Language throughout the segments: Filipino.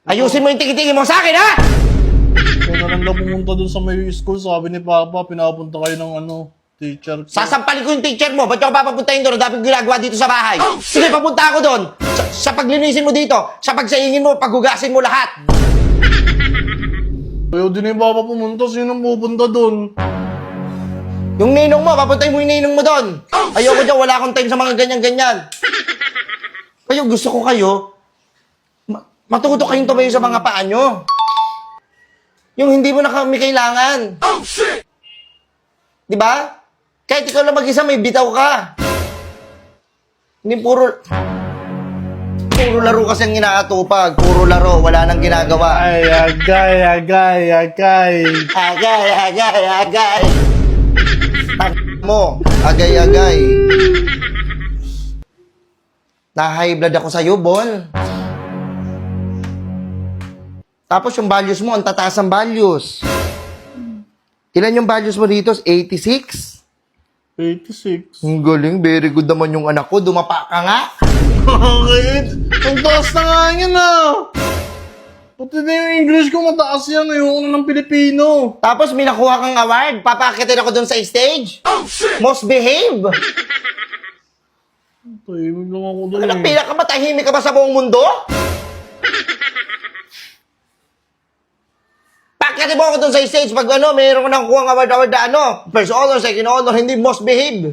Ayusin mo yung tikitingin mo sa akin, ha? Ikaw na lang daw pumunta dun sa may school. Sabi ni Papa, pinapunta kayo ng teacher ko. Sasampalin ko yung teacher mo. Ba't yung papapuntahin doon? Ang dami ginagawa dito sa bahay. Sige, papunta ako doon. Sa paglinisin mo dito, sa pagsaingin mo, paghugasin mo lahat. Kaya din yung Papa pumunta. Sinong pupunta dun? Yung ninong mo, papuntahin mo yung ninong mo doon. Ayoko dyan, wala akong time sa mga ganyan-ganyan. Kayo, gusto ko kayo, matuto kayong tumayo sa mga paa nyo. Yung hindi mo na kami kailangan. Di ba? Kahit ikaw lang mag-isa, may bitaw ka. Hindi puro laro kasi ang inaatupag. Puro laro, wala nang ginagawa. Ay, agay. Agay. Tag mo, agay. Na-high blood ako sa'yo, Bol. Tapos yung values mo, ang tataas ang values. Ilan yung values mo dito? 86? 86. Ang galing, very good naman yung anak ko. Dumapa ka nga. Bakit? Ang taas na nga yan Pati na yung English ko mataas yan. Ayoko na ng Pilipino. Tapos may nakuha kang award. Papakitin ako dun sa stage. Most behave. Tahimik lang ako dun Alam, pinakamatahimik ka ba sa buong mundo? Pakitin mo ako dun sa stage pag mayroon ko nakuha ang award na first honor, second honor, hindi most behave.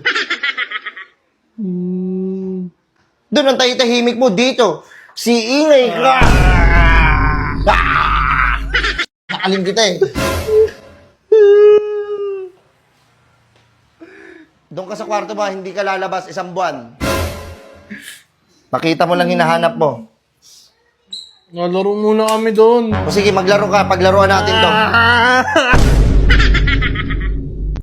Doon ang tahimik mo dito. Si ingay ka. Nakalim kita Doon ka sa kwarto ba, hindi ka lalabas isang buwan. Makita mo lang hinahanap mo. Nalaro muna kami doon. O sige, maglaro ka. Paglaruan natin to.